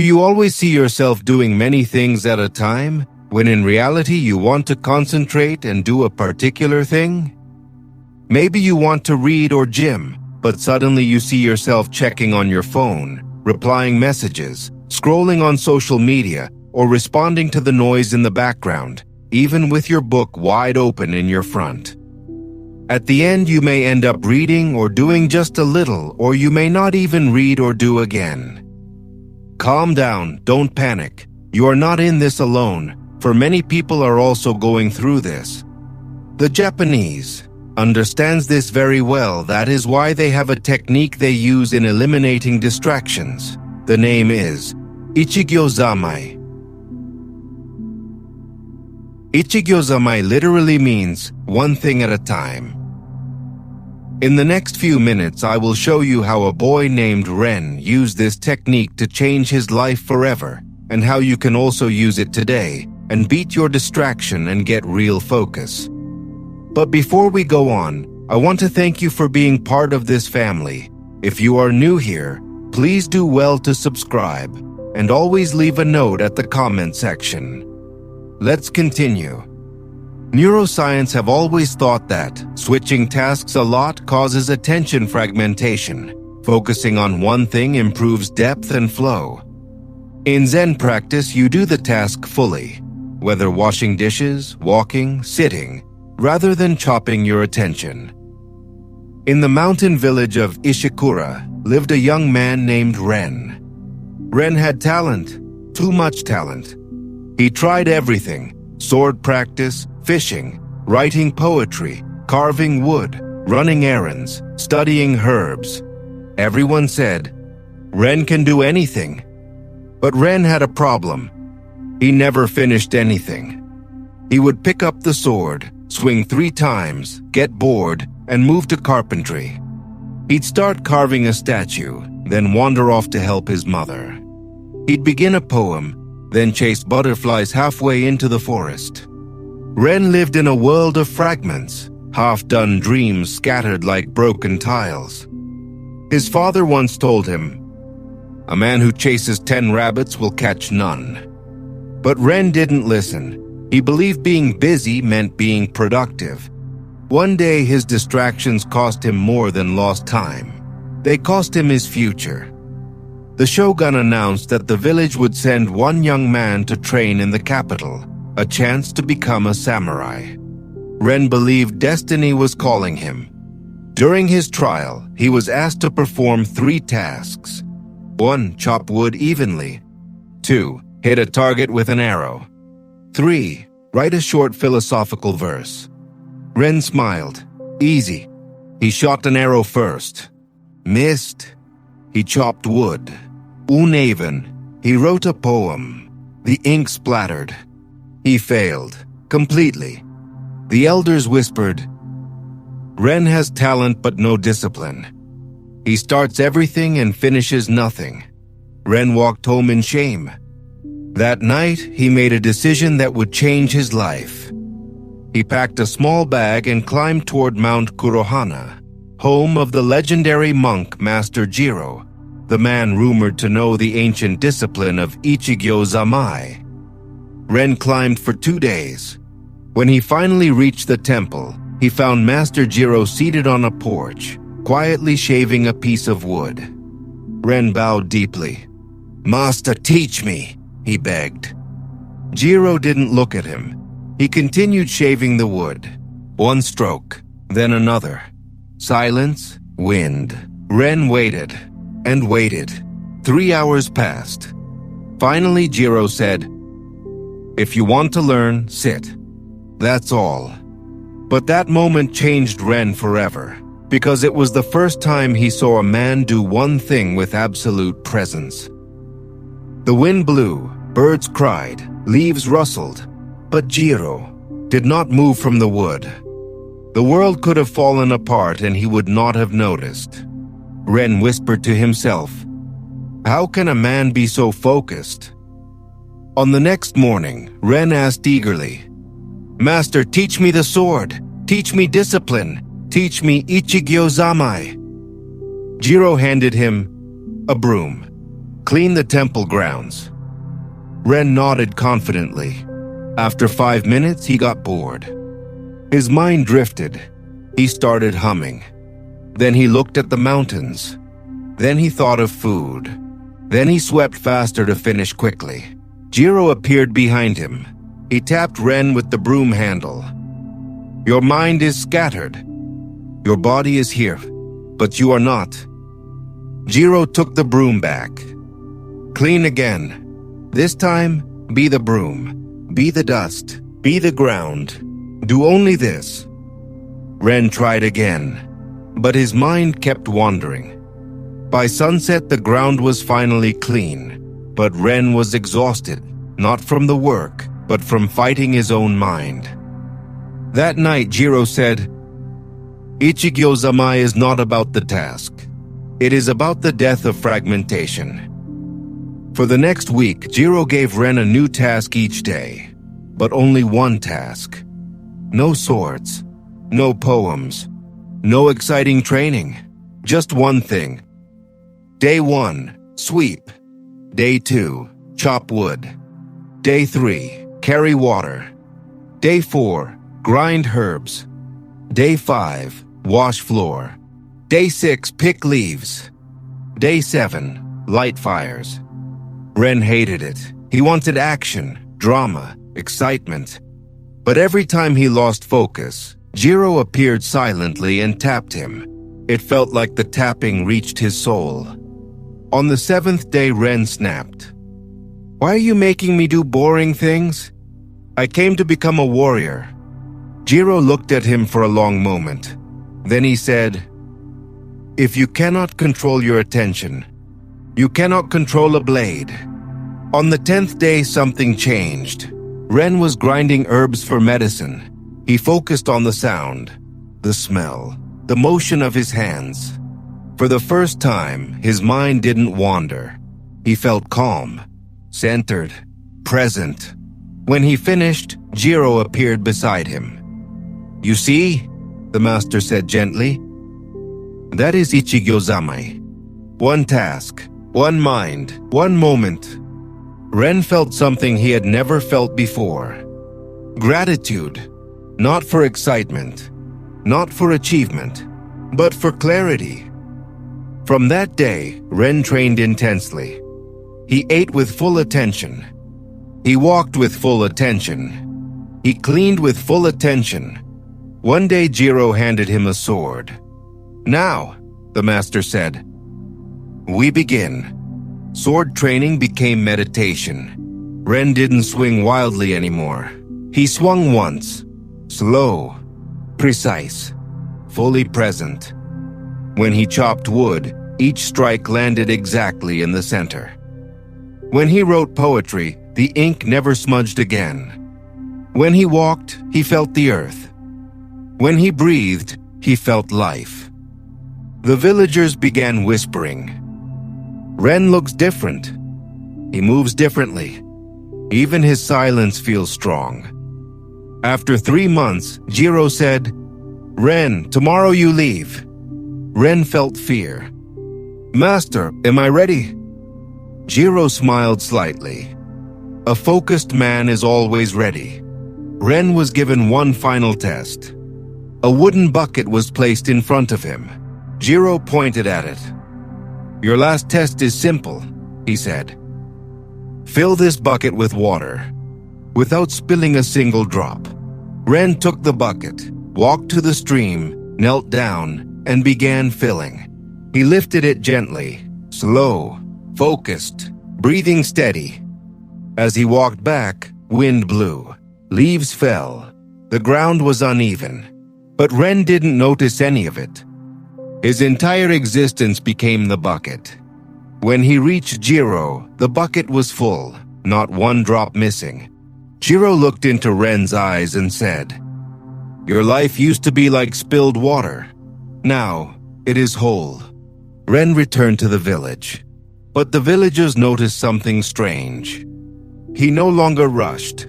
Do you always see yourself doing many things at a time, when in reality you want to concentrate and do a particular thing? Maybe you want to read or gym, but suddenly you see yourself checking on your phone, replying messages, scrolling on social media, or responding to the noise in the background, even with your book wide open in your front. At the end, you may end up reading or doing just a little, or you may not even read or do again. Calm down, don't panic. You are not in this alone, for many people are also going through this. The Japanese understands this very well. That is why they have a technique they use in eliminating distractions. The name is Ichigyo Zammai. Ichigyo Zammai literally means one thing at a time. In the next few minutes, I will show you how a boy named Ren used this technique to change his life forever, and how you can also use it today and beat your distraction and get real focus. But before we go on, I want to thank you for being part of this family. If you are new here, please do well to subscribe and always leave a note at the comment section. Let's continue. Neuroscience have always thought that switching tasks a lot causes attention fragmentation. Focusing on one thing improves depth and flow. In Zen practice, you do the task fully, whether washing dishes, walking, sitting, rather than chopping your attention. In the mountain village of Ishikura lived a young man named Ren. Ren had talent, too much talent. He tried everything: sword practice, fishing, writing poetry, carving wood, running errands, studying herbs. Everyone said, "Ren can do anything." But Ren had a problem. He never finished anything. He would pick up the sword, swing 3 times, get bored, and move to carpentry. He'd start carving a statue, then wander off to help his mother. He'd begin a poem, then chase butterflies halfway into the forest. Ren lived in a world of fragments, half-done dreams scattered like broken tiles. His father once told him, "A man who chases 10 rabbits will catch none." But Ren didn't listen. He believed being busy meant being productive. One day, his distractions cost him more than lost time. They cost him his future. The shogun announced that the village would send one young man to train in the capital, a chance to become a samurai. Ren believed destiny was calling him. During his trial, he was asked to perform 3 tasks. 1. Chop wood evenly. 2. Hit a target with an arrow. 3. Write a short philosophical verse. Ren smiled. Easy. He shot an arrow first. Missed. He chopped wood. Uneven. He wrote a poem. The ink splattered. He failed. Completely. The elders whispered, "Ren has talent but no discipline. He starts everything and finishes nothing." Ren walked home in shame. That night, he made a decision that would change his life. He packed a small bag and climbed toward Mount Kurohana, home of the legendary monk Master Jiro, the man rumored to know the ancient discipline of Ichigyo Zammai. Ren climbed for 2 days. When he finally reached the temple, he found Master Jiro seated on a porch, quietly shaving a piece of wood. Ren bowed deeply. "Master, teach me," he begged. Jiro didn't look at him. He continued shaving the wood. 1 stroke, then another. Silence, wind. Ren waited and waited. 3 hours passed. Finally, Jiro said, "If you want to learn, sit. That's all." But that moment changed Ren forever, because it was the first time he saw a man do one thing with absolute presence. The wind blew, birds cried, leaves rustled, but Jiro did not move from the wood. The world could have fallen apart and he would not have noticed. Ren whispered to himself, "How can a man be so focused?" On the next morning, Ren asked eagerly, "Master, teach me the sword. Teach me discipline. Teach me Ichigyo Zammai." Jiro handed him a broom. Clean the temple grounds. Ren nodded confidently. After 5 minutes, he got bored. His mind drifted. He started humming. Then he looked at the mountains. Then he thought of food. Then he swept faster to finish quickly. Jiro appeared behind him. He tapped Ren with the broom handle. Your mind is scattered. Your body is here, but you are not. Jiro took the broom back. Clean again. This time, be the broom. Be the dust. Be the ground. Do only this. Ren tried again, but his mind kept wandering. By sunset, the ground was finally clean, but Ren was exhausted, not from the work, but from fighting his own mind. That night, Jiro said, Ichigyo Zammai is not about the task. It is about the death of fragmentation. For the next week, Jiro gave Ren a new task each day, but only one task. No swords, no poems, no exciting training, just one thing. Day 1, sweep. Day 2, chop wood. Day 3, carry water. Day 4, grind herbs. Day 5, wash floor. Day 6, pick leaves. Day 7, light fires. Ren hated it. He wanted action, drama, excitement. But every time he lost focus, Jiro appeared silently and tapped him. It felt like the tapping reached his soul. On the 7th day, Ren snapped. Why are you making me do boring things? I came to become a warrior. Jiro looked at him for a long moment. Then he said, If you cannot control your attention, you cannot control a blade. On the 10th day, something changed. Ren was grinding herbs for medicine. He focused on the sound, the smell, the motion of his hands. For the first time, his mind didn't wander. He felt calm, centered, present. When he finished, Jiro appeared beside him. You see, the master said gently, that is Ichigyo Zammai. One task, one mind, one moment. Ren felt something he had never felt before. Gratitude, not for excitement, not for achievement, but for clarity. From that day, Ren trained intensely. He ate with full attention. He walked with full attention. He cleaned with full attention. One day, Jiro handed him a sword. Now, the master said, we begin. Sword training became meditation. Ren didn't swing wildly anymore. He swung once, slow, precise, fully present. When he chopped wood, each strike landed exactly in the center. When he wrote poetry, the ink never smudged again. When he walked, he felt the earth. When he breathed, he felt life. The villagers began whispering. Ren looks different. He moves differently. Even his silence feels strong. After 3 months, Jiro said, Ren, tomorrow you leave. Ren felt fear. Master, am I ready? Jiro smiled slightly. A focused man is always ready. Ren was given one final test. A wooden bucket was placed in front of him. Jiro pointed at it. Your last test is simple, he said. Fill this bucket with water, without spilling a single drop. Ren took the bucket, walked to the stream, knelt down, and began filling. He lifted it gently, slow, focused, breathing steady. As he walked back, wind blew. Leaves fell. The ground was uneven. But Ren didn't notice any of it. His entire existence became the bucket. When he reached Jiro, the bucket was full, not one drop missing. Jiro looked into Ren's eyes and said, Your life used to be like spilled water. Now, it is whole. Ren returned to the village. But the villagers noticed something strange. He no longer rushed.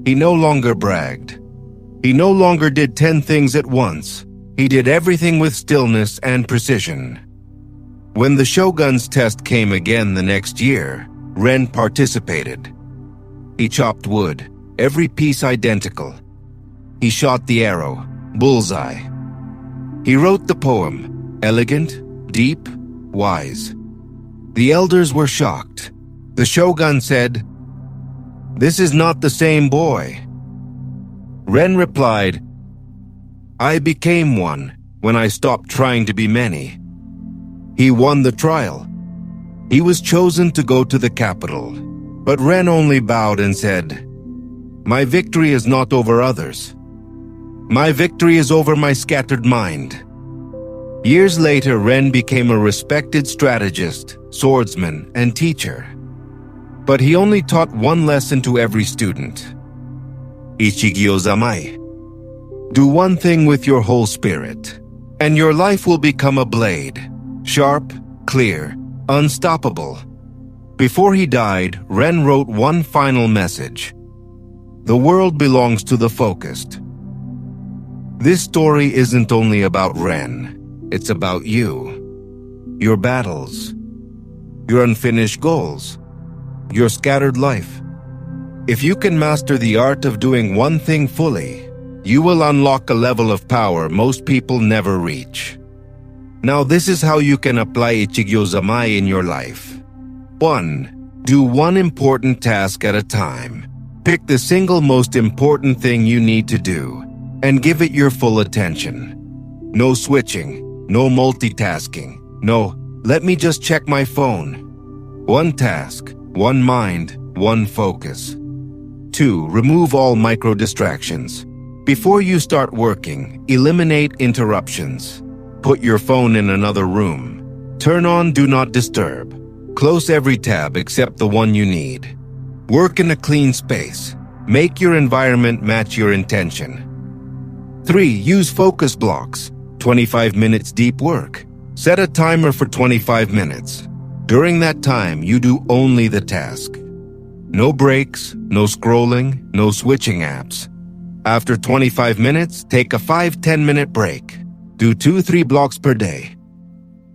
He no longer bragged. He no longer did 10 things at once. He did everything with stillness and precision. When the Shogun's test came again the next year, Ren participated. He chopped wood, every piece identical. He shot the arrow, bullseye. He wrote the poem, elegant, deep, wise. The elders were shocked. The Shogun said, "This is not the same boy." Ren replied, "I became one when I stopped trying to be many." He won the trial. He was chosen to go to the capital, but Ren only bowed and said, "My victory is not over others. My victory is over my scattered mind." Years later, Ren became a respected strategist, swordsman, and teacher. But he only taught one lesson to every student. Ichigyo Zammai. Do one thing with your whole spirit, and your life will become a blade, sharp, clear, unstoppable. Before he died, Ren wrote one final message. The world belongs to the focused. This story isn't only about Ren, it's about you. Your battles, your unfinished goals, your scattered life. If you can master the art of doing one thing fully, you will unlock a level of power most people never reach. Now this is how you can apply Ichigyo Zammai in your life. 1. Do one important task at a time. Pick the single most important thing you need to do and give it your full attention. No switching, no multitasking, no, let me just check my phone. One task, one mind, one focus. 2. Remove all micro distractions. Before you start working, eliminate interruptions. Put your phone in another room. Turn on Do Not Disturb. Close every tab except the one you need. Work in a clean space. Make your environment match your intention. 3. Use focus blocks. 25 minutes deep work. Set a timer for 25 minutes. During that time, you do only the task. No breaks, no scrolling, no switching apps. After 25 minutes, take a 5-10 minute break. Do 2-3 blocks per day.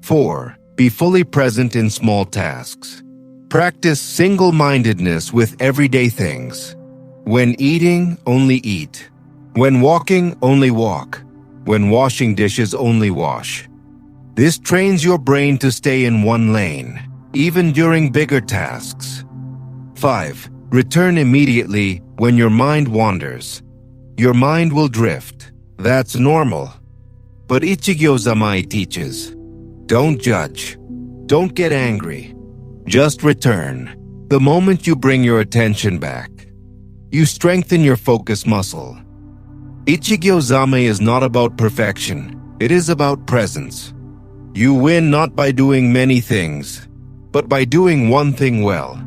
4. Be fully present in small tasks. Practice single-mindedness with everyday things. When eating, only eat. When walking, only walk. When washing dishes, only wash. This trains your brain to stay in one lane, even during bigger tasks. 5. Return immediately when your mind wanders. Your mind will drift. That's normal. But Ichigyo Zammai teaches, don't judge. Don't get angry. Just return. The moment you bring your attention back, you strengthen your focus muscle. Ichigyo Zammai is not about perfection. It is about presence. You win not by doing many things, but by doing one thing well.